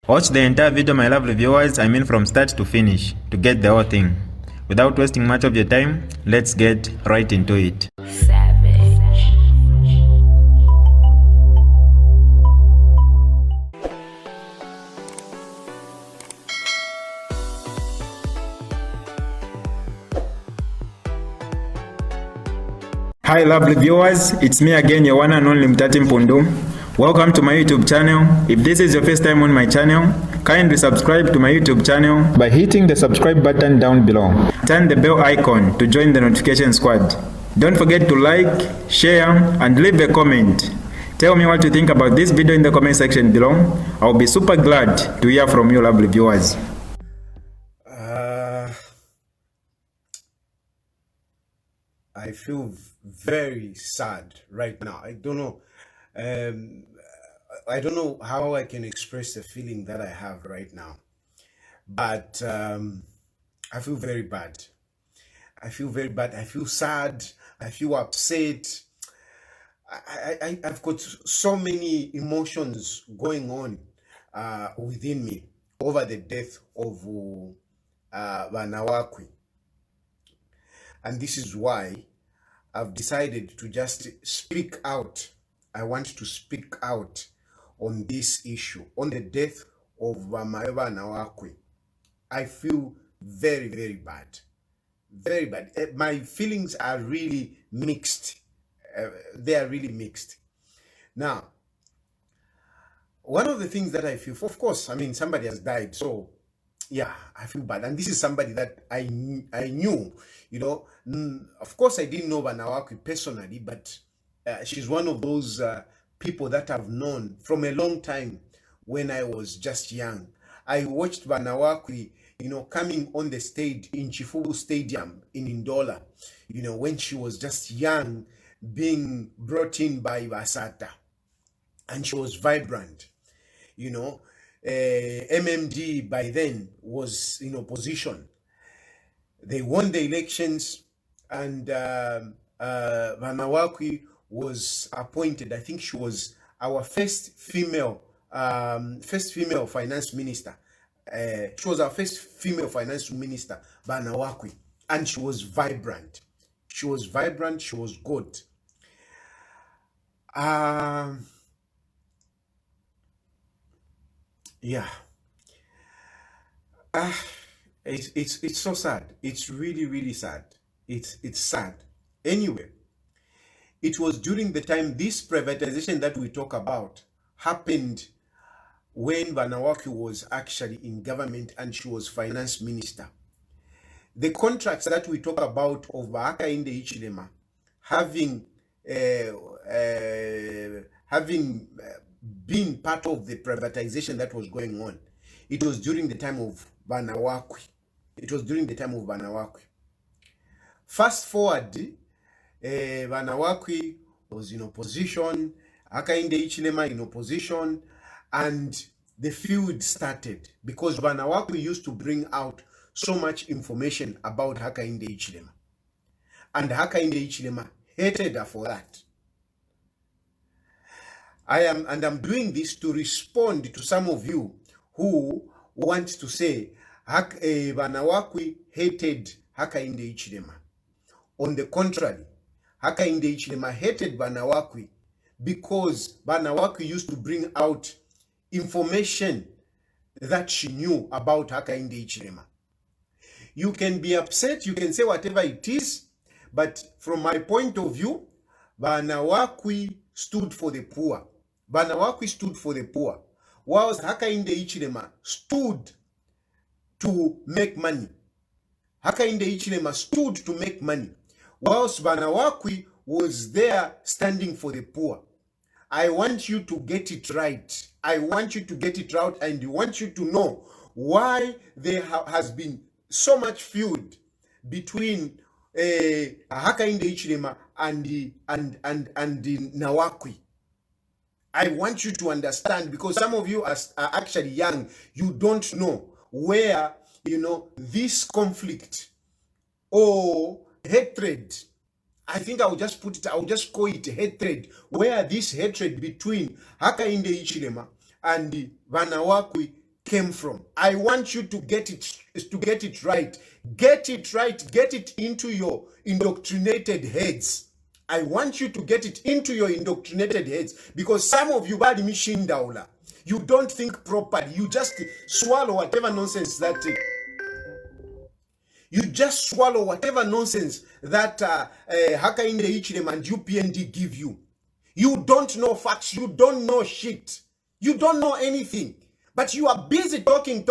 Watch the entire video, my lovely viewers, I mean from start to finish, to get the whole thing. Without wasting much of your time, let's get right into it. Hi lovely viewers, it's me again, your one and only Mutati Mpundu. Welcome to my YouTube channel. If this is your first time on my channel, kindly subscribe to my YouTube channel by hitting the subscribe button down below. Turn the bell icon to join the notification squad. Don't forget to like, share, and leave a comment. Tell me what you think about this video in the comment section below. I'll be super glad to hear from you lovely viewers. I feel very sad right now. I don't know. I don't know how I can express the feeling that I have right now, but I feel very bad. I feel very bad. I feel sad. I feel upset. I've got so many emotions going on within me over the death of Nawakwi. And this is why I've decided to just speak out. I want to speak out on this issue, on the death of Nawakwi. I feel very, very bad. Very bad. My feelings are really mixed. They are really mixed. Now, one of the things that I feel, of course, I mean, somebody has died, so yeah, I feel bad. And this is somebody that I knew, you know. Of course, I didn't know Nawakwi personally, but she's one of those people that I've known from a long time when I was just young. I watched Nawakwi, you know, coming on the stage in Chifubu Stadium in Ndola, you know, when she was just young, being brought in by Basata. And she was vibrant, you know. MMD by then was in opposition. They won the elections, and Nawakwi was appointed. I think she was our first female finance minister. She was our first female finance minister, Nawakwi, and she was vibrant. She was vibrant. She was good. Yeah. It's so sad. It's really, really sad. It's sad. Anyway, it was during the time this privatization that we talk about happened when Nawakwi was actually in government and she was finance minister. The contracts that we talk about of Hakainde Hichilema having been part of the privatization that was going on, it was during the time of Nawakwi. It was during the time of Nawakwi. Fast forward, Nawakwi was in opposition, Hakainde Hichilema in opposition, and the feud started because Nawakwi used to bring out so much information about Hakainde Hichilema, and Hakainde Hichilema hated her for that. I'm doing this to respond to some of you who want to say Nawakwi hated Hakainde Hichilema. On the contrary, Hakainde Hichilema hated Nawakwi because Nawakwi used to bring out information that she knew about Hakainde Hichilema. You can be upset, you can say whatever it is, but from my point of view, Nawakwi stood for the poor. Nawakwi stood for the poor, whilst Hakainde Hichilema stood to make money. Hakainde Hichilema stood to make money, whilst Nawakwi was there standing for the poor. I want you to get it right. I want you to get it right, and I want you to know why there has been so much feud between Hakainde Hichilema and Nawakwi. I want you to understand, because some of you are actually young. You don't know where, you know, this conflict or hatred, I think I'll just call it hatred, where this hatred between Hakainde Hichilema and Nawakwi came from. I want you to get it right. Get it right. Get it into your indoctrinated heads. I want you to get it into your indoctrinated heads, because some of you bad machine daula. You don't think properly. You just swallow whatever nonsense that Hakainde Hichilema and UPND give you. You don't know facts. You don't know shit. You don't know anything. But you are busy talking.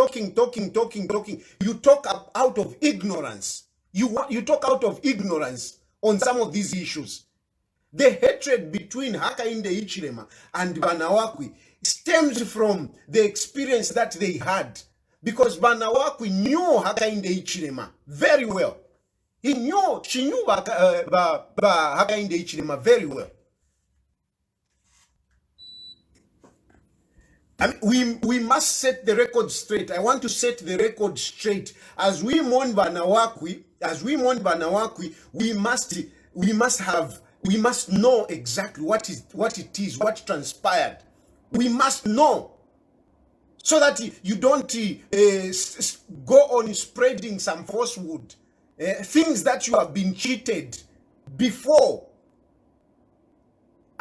You talk out of ignorance. You talk out of ignorance on some of these issues. The hatred between Hakainde Hichilema and Nawakwi stems from the experience that they had. Because Nawakwi knew Hakainde Hichilema very well. She knew Hakainde Hichilema very well. I mean, we must set the record straight. I want to set the record straight. As we mourn Nawakwi, we must know exactly what it is, what transpired. We must know, so that you don't go on spreading some falsehood, things that you have been cheated before.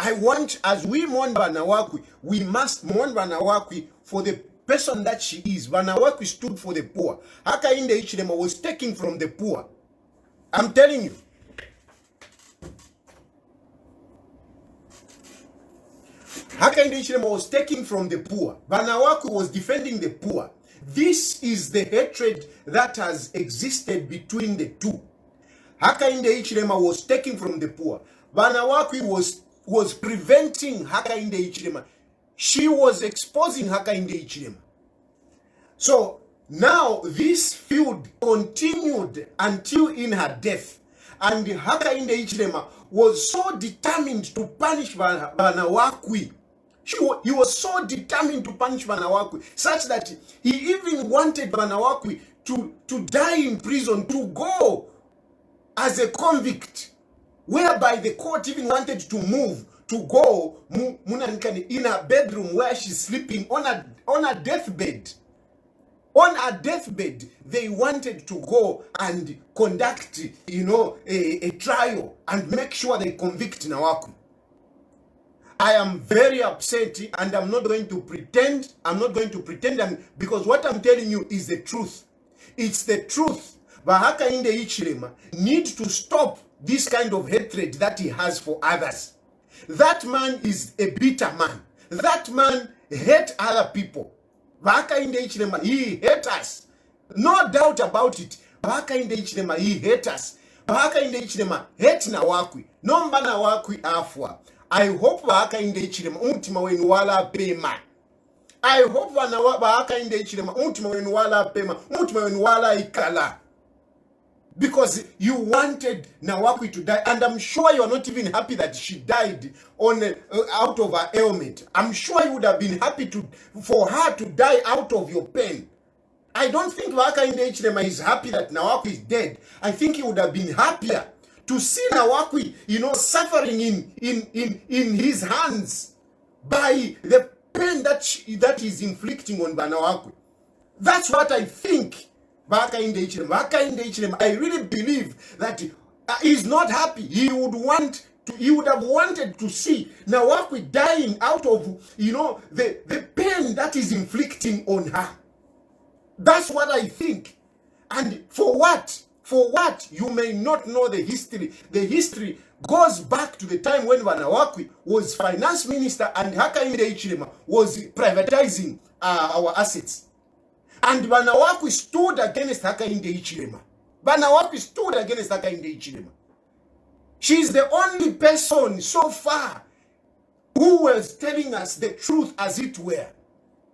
I want, as we mourn Nawakwi, we must mourn Nawakwi for the person that she is. Nawakwi stood for the poor. Hakainde Hichilema was taking from the poor. I'm telling you. Hakainde Hichilema was taking from the poor. Nawakwi was defending the poor. This is the hatred that has existed between the two. Hakainde Hichilema was taking from the poor. Nawakwi was preventing Hakainde Hichilema. She was exposing Hakainde Hichilema. So now this feud continued until in her death. And Hakainde Hichilema was so determined to punish Nawakwi. He was so determined to punish Nawakwi, such that he even wanted Nawakwi to die in prison, to go as a convict, whereby the court even wanted to move, to go in a bedroom where she's sleeping on a deathbed. On a deathbed, they wanted to go and conduct, a trial and make sure they convict Nawakwi. I am very upset, and I'm not going to pretend. Because what I'm telling you is the truth. It's the truth. Hakainde Hichilema needs to stop this kind of hatred that he has for others. That man is a bitter man. That man hates other people. Hakainde Hichilema, he hates us. No doubt about it. Hakainde Hichilema, he hates us. Hakainde Hichilema hates Nawakwi. Nomba Nawakwi afwa. I hope Hakainde Hichilema umutima wenu wala pema. I hope Hakainde Hichilema umutima wenu wala pema. Umutima wenu wala ikala. Because you wanted Nawakwi to die, and I'm sure you are not even happy that she died out of her ailment. I'm sure you would have been happy for her to die out of your pain. I don't think Hakainde Hichilema is happy that Nawakwi is dead. I think he would have been happier to see Nawakwi, suffering in his hands by the pain that is inflicting on Nawakwi. That's what I think. Hakainde Hichilema, I really believe that he's not happy. He would have wanted to see Nawakwi dying out of, the pain that is inflicting on her. That's what I think. And for what? For what? You may not know the history. The history goes back to the time when Nawakwi was finance minister and Hakainde Hichilema was privatizing our assets. And Nawakwi stood against Hakainde Hichilema. Nawakwi stood against Hakainde Hichilema. She's the only person so far who was telling us the truth as it were.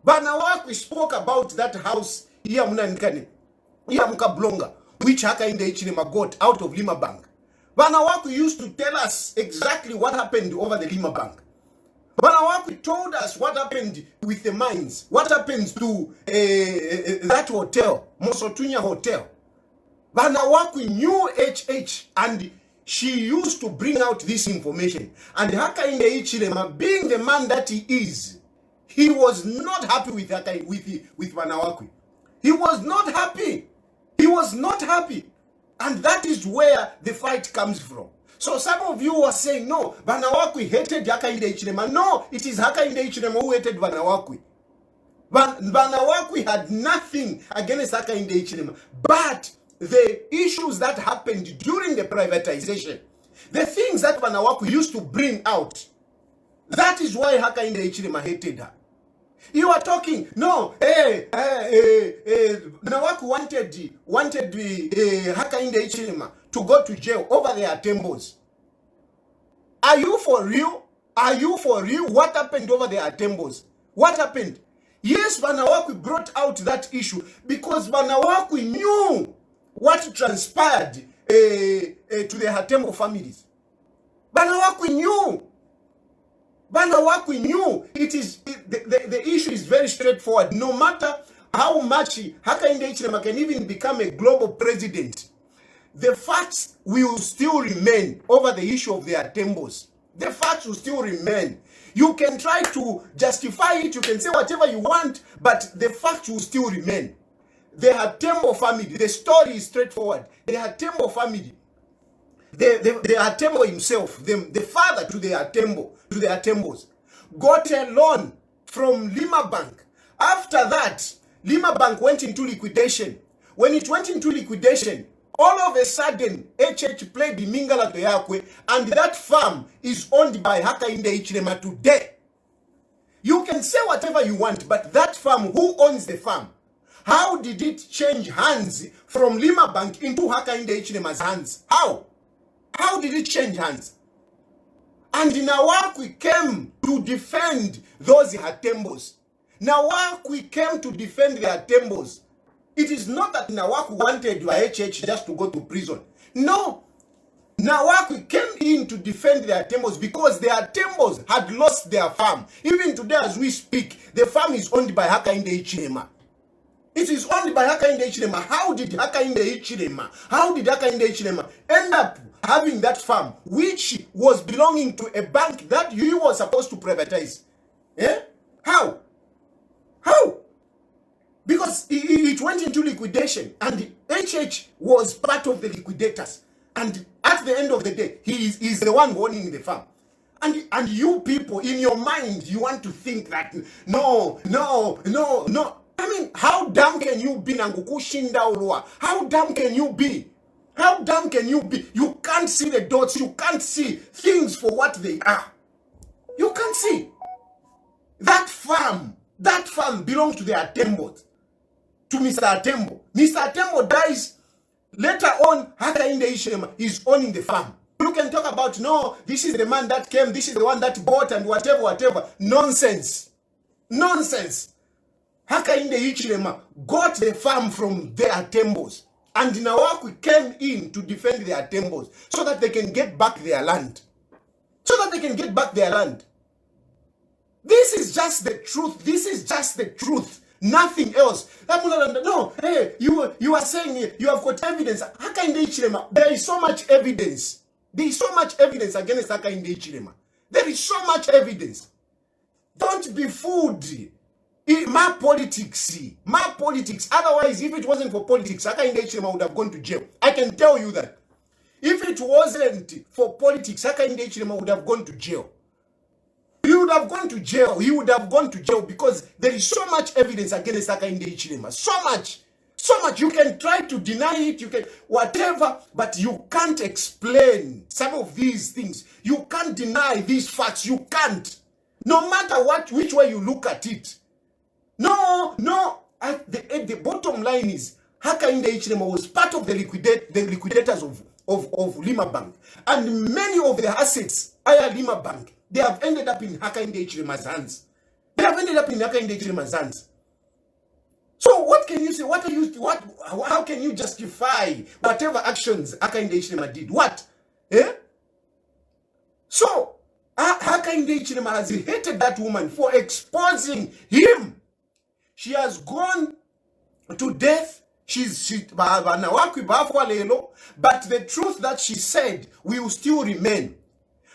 Nawakwi spoke about that house here Mkablonga, which Hakainde Hichilema got out of Lima Bank. Nawakwi used to tell us exactly what happened over the Lima Bank. Nawakwi told us what happened with the mines, what happened to that hotel, Mosotunya Hotel. Nawakwi knew HH, and she used to bring out this information. And Hakainde Hichilema, being the man that he is, He was not happy with with Nawakwi. He was not happy. He was not happy. And that is where the fight comes from. So some of you are saying, no, Nawakwi hated Hakainde Hichilema. No, it is Hakainde Hichilema who hated Nawakwi. Nawakwi had nothing against Hakainde Hichilema. But the issues that happened during the privatization, the things that Nawakwi used to bring out, that is why Hakainde Hichilema hated her. You are talking, no, Nawakwi wanted Hakainde Hichilema to go to jail over their temples. Are you for real? Are you for real? What happened over their temples? What happened? Yes, Nawakwi brought out that issue because Nawakwi knew what transpired to the Hatembo families. Nawakwi knew. Nawakwi knew. The issue is very straightforward. No matter how much Hakainde Hichilema can even become a global president, the facts will still remain over the issue of their temples. The facts will still remain. You can try to justify it, you can say whatever you want, but the facts will still remain. The Hatembo family, the story is straightforward. The Hatembo family, the Hatembo himself, the father to the Hatembos, got a loan from Lima Bank. After that, Lima Bank went into liquidation. When it went into liquidation, all of a sudden, HH played the Mingala Toyakwe, and that farm is owned by Hakainde Hichilema today. You can say whatever you want, but that farm, who owns the farm? How did it change hands from Lima Bank into Hakainde Hichilema's hands? How? How did it change hands? And Nawakwi came to defend those Hatembos. Nawakwi came to defend the Hatembos. It is not that Nawakwi wanted your HH just to go to prison. No. Nawakwi came in to defend their Hatembos because their Hatembos had lost their farm. Even today as we speak, the farm is owned by Hakainde Hichilema. It is owned by Hakainde Hichilema. How did Hakainde Hichilema end up having that farm, which was belonging to a bank that he was supposed to privatize? Eh? How? How? Because it went into liquidation, and HH was part of the liquidators. And at the end of the day, he is the one owning the farm. And you people, in your mind, you want to think that, no. I mean, how dumb can you be, Nangukushinda Urua? How dumb can you be? How dumb can you be? You can't see the dots. You can't see things for what they are. You can't see. That farm belongs to the Hatembos. To Mr. Hatembo. Mr. Hatembo dies. Later on, Hakainde Hichilema is owning the farm. You can talk about, no, this is the man that came, this is the one that bought, and whatever. Nonsense. Nonsense. Hakainde Hichilema got the farm from the Hatembos. And Nawakwi came in to defend the Hatembos so that they can get back their land. This is just the truth. Nothing else. No, hey, you are saying you have got evidence. Hakainde Hichilema, there is so much evidence. There is so much evidence against Hakainde Hichilema. There is so much evidence. Don't be fooled. My politics. Otherwise, if it wasn't for politics, Hakainde Hichilema would have gone to jail. I can tell you that. If it wasn't for politics, Hakainde Hichilema would have gone to jail. He would have gone to jail because there is so much evidence against Hakainde Hichilema. So much. You can try to deny it, you can whatever, but you can't explain some of these things. You can't deny these facts. You can't. No matter which way you look at it. No. The bottom line is Hakainde Hichilema was part of the liquidators of Lima Bank, and many of the assets at Lima Bank, they have ended up in Hakainde Hichilema's hands. So what can you say? How can you justify whatever actions Hakainde Hichilema did? What? Eh? So Hakainde Hichilema has hated that woman for exposing him. She has gone to death. But the truth that she said will still remain.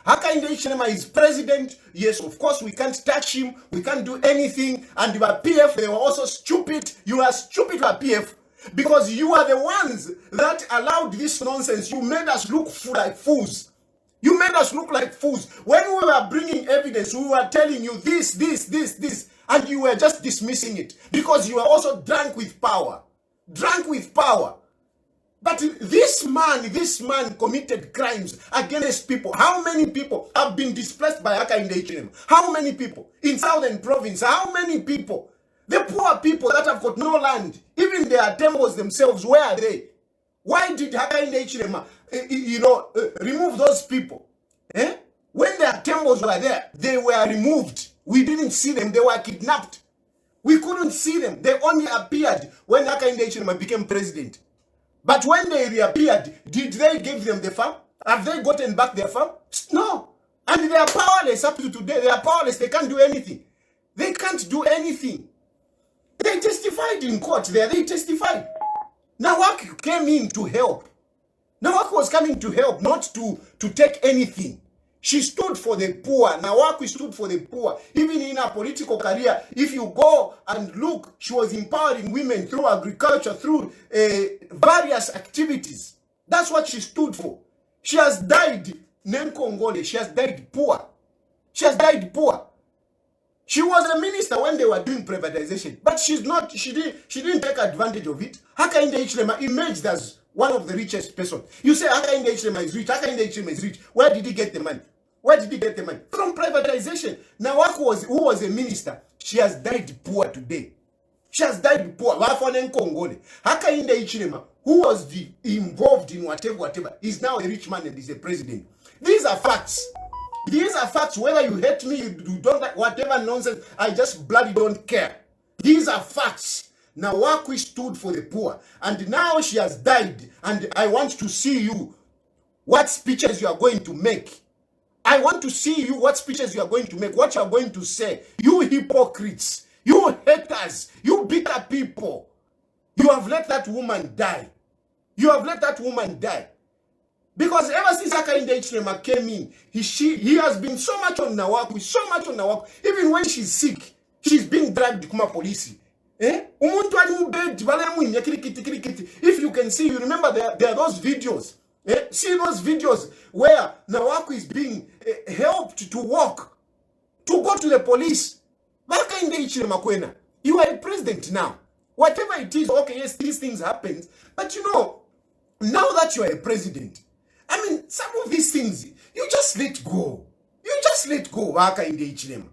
Hakainde Hichilema is president. Yes, of course, we can't touch him. We can't do anything. And your PF, they were also stupid. You are stupid, your PF. Because you are the ones that allowed this nonsense. You made us look like fools. You made us look like fools. When we were bringing evidence, we were telling you this, and you were just dismissing it. Because you were also drunk with power. Drunk with power. But this man committed crimes against people. How many people have been displaced by Hakainde Hichilema? How many people? In Southern Province, how many people? The poor people that have got no land, even their temples themselves, where are they? Why did Hakainde Hichilema, remove those people? When their temples were there, they were removed. We didn't see them. They were kidnapped. We couldn't see them. They only appeared when Hakainde Hichilema became president. But when they reappeared, did they give them the farm? Have they gotten back their farm? No. And they are powerless up to today. They are powerless. They can't do anything. They can't do anything. They testified in court there. They testified. Nawakwi came in to help. Nawakwi was coming to help, not to take anything. She stood for the poor. Nawakwi stood for the poor. Even in her political career, if you go and look, she was empowering women through agriculture, through various activities. That's what she stood for. She has died Nenkongole. She has died poor. She has died poor. She was a minister when they were doing privatization, but she didn't take advantage of it. Hakainde Hichilema emerged as one of the richest person. You say Hakainde Hichilema is rich. Hakainde Hichilema is rich. Where did he get the money? Where did he get the money? From privatization. Nawakwi who was a minister, she has died poor today. She has died poor. Hakainde Hichilema, who was involved in whatever, is now a rich man and is a president. These are facts. These are facts. Whether you hate me, you don't like whatever nonsense, I just bloody don't care. These are facts. Nawakwi stood for the poor, and now she has died, and I want to see you what speeches you are going to make. I want to see you what speeches you are going to make, what you are going to say. You hypocrites, you haters, you bitter people. You have let that woman die. You have let that woman die. Because ever since Hakainde Hichilema came in, he has been so much on Nawakwi, so much on Nawakwi. Even when she's sick, she's being dragged to police. If you can see, you remember there are those videos. See those videos where Nawakwi is being helped to walk, to go to the police. Hakainde Hichilema Kwena, you are a president now. Whatever it is, okay, yes, these things happen. But now that you are a president, I mean, some of these things, you just let go. You just let go, Hakainde Hichilema.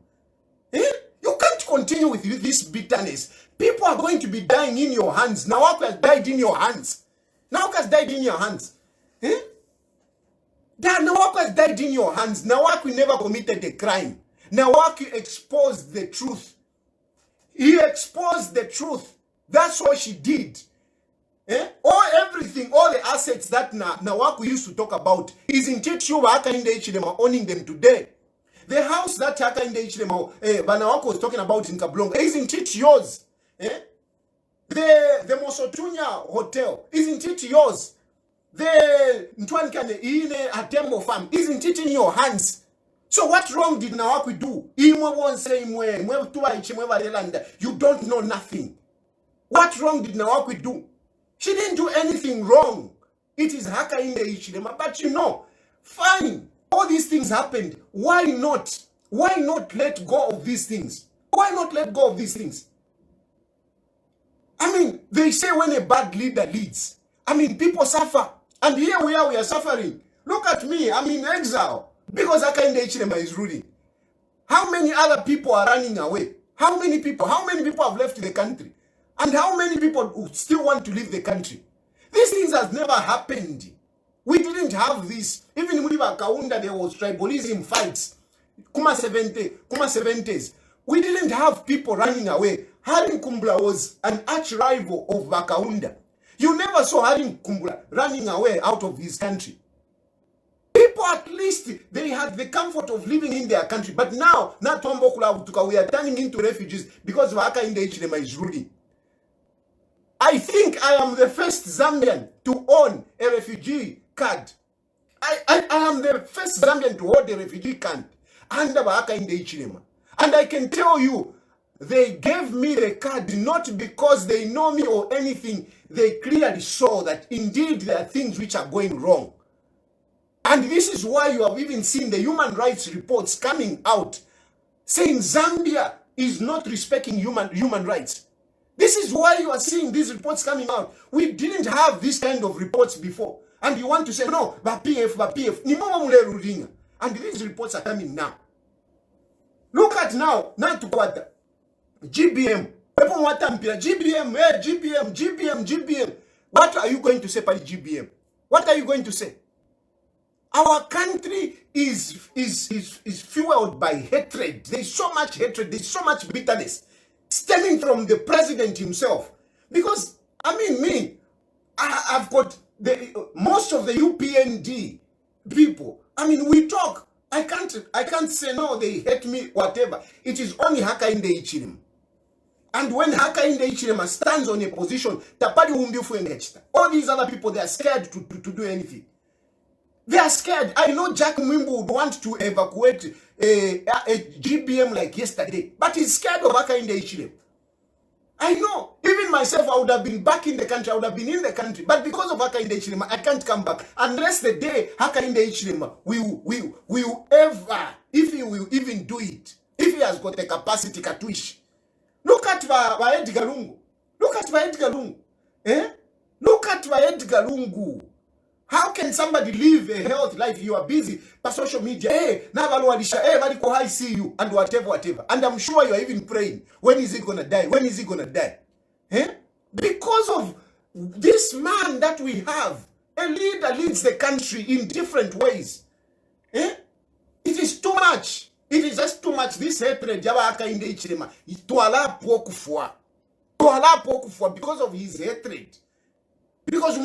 You can't continue with this bitterness. People are going to be dying in your hands. Nawakwi has died in your hands. Nawakwi has died in your hands. Nawakwi has died in your hands. Nawakwi never committed a crime. Nawakwi exposed the truth. He exposed the truth. That's what she did. Everything, all the assets that Nawakwi used to talk about, isn't it true Hakainde Hichilema owning them today? The house that Hakainde Hichilema, Nawakwi was talking about in Kablonga, isn't it yours? The Mosotunya Hotel, isn't it yours? The Ntwankane Ine Atembo Farm, isn't it in your hands? So what wrong did Nawakwi do? You don't know nothing. What wrong did Nawakwi do? She didn't do anything wrong. It is Hakainde Hichilema. But fine. All these things happened. Why not? Why not let go of these things? Why not let go of these things? I mean, they say when a bad leader leads, I mean, people suffer. And here we are suffering. Look at me, I'm in exile. Because Hakainde Hichilema is ruling. How many other people are running away? How many people have left the country? And how many people still want to leave the country? These things has never happened. We didn't have this. Even in Kaunda, there was tribalism fights. Kuma 70s. We didn't have people running away. Harim Kumbula was an arch rival of Bakaunda. You never saw Harim Kumbula running away out of his country. People, at least, they had the comfort of living in their country. But now, we are turning into refugees because Hakainde Hichilema is ruling. I think I am the first Zambian to own a refugee card. I am the first Zambian to hold a refugee camp under Hakainde Hichilema. And I can tell you, they gave me the card not because they know me or anything. They clearly saw that indeed there are things which are going wrong. And this is why you have even seen the human rights reports coming out saying Zambia is not respecting human rights. This is why you are seeing these reports coming out. We didn't have this kind of reports before. And you want to say, no, but PF. And these reports are coming now. Look at now to what GBM. People want GBM, GBM. What are you going to say by GBM? What are you going to say? Our country is fueled by hatred. There's so much hatred, there's so much bitterness stemming from the president himself. Because, I mean, I've got most of the UPND people. I mean, we talk. I can't say no, they hate me, whatever. It is only Hakainde Hichilema. And when Hakainde Hichilema stands on a position, all these other people, they are scared to do anything. They are scared. I know Jack Mwimbu would want to evacuate a GBM like yesterday, but he's scared of Hakainde Hichilema. I know. Even myself, I would have been back in the country. I would have been in the country. But because of Hakainde Hichilema, I can't come back. Unless the day Hakainde Hichilema will ever, if he will even do it, if he has got the capacity to wish. Look at Edgar Lungu. Look at Edgar Lungu. Look at Edgar Lungu. How can somebody live a healthy life? You are busy by social media. I see you and whatever. And I'm sure you are even praying. When is he gonna die? When is he gonna die? Because of this man that we have, a leader leads the country in different ways. It is too much. It is just too much. This hatred, because of his hatred. Because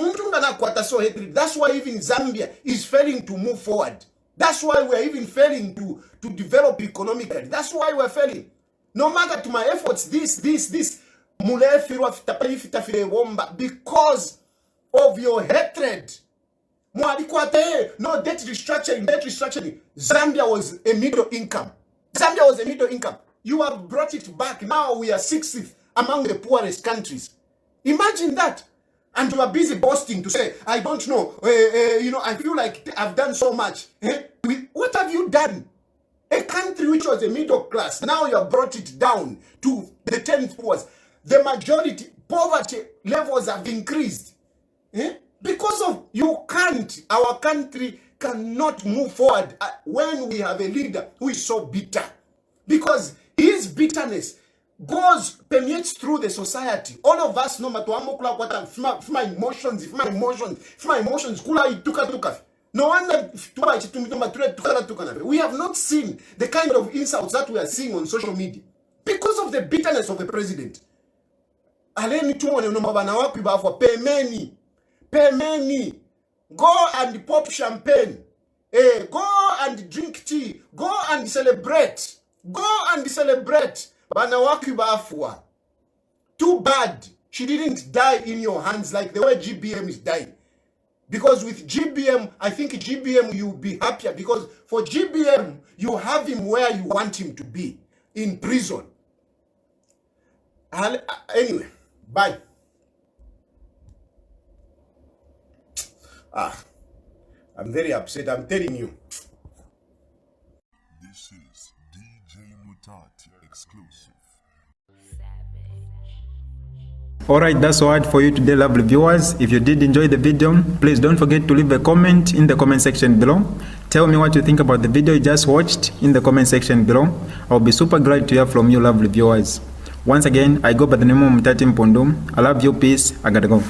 so hatred. That's why even Zambia is failing to move forward. That's why we are even failing to develop economically. That's why we are failing. No matter to my efforts, this, because of your hatred. No, debt restructuring. Zambia was a middle income. You have brought it back. Now we are 60th among the poorest countries. Imagine that. And you are busy boasting to say, I don't know, I feel like I've done so much. What have you done? A country which was a middle class, now you have brought it down to the 10th poorest. The majority, poverty levels have increased. Because of, our country cannot move forward when we have a leader who is so bitter. Because his bitterness permeates through the society. All of us know if my emotions, no wonder we have not seen the kind of insults that we are seeing on social media because of the bitterness of the president. Pemeni, go and pop champagne, go and drink tea, go and celebrate. Too bad she didn't die in your hands like the way GBM is dying. Because with GBM, I think GBM you'll be happier. Because for GBM, you have him where you want him to be, in prison. Anyway, bye. I'm very upset, I'm telling you. This is DJ Mutati exclusive. Alright, that's all for you today, lovely viewers. If you did enjoy the video, please don't forget to leave a comment in the comment section below. Tell me what you think about the video you just watched in the comment section below. I'll be super glad to hear from you, lovely viewers. Once again, I go by the name of Mutati Mpundu. I love you, peace, I gotta go.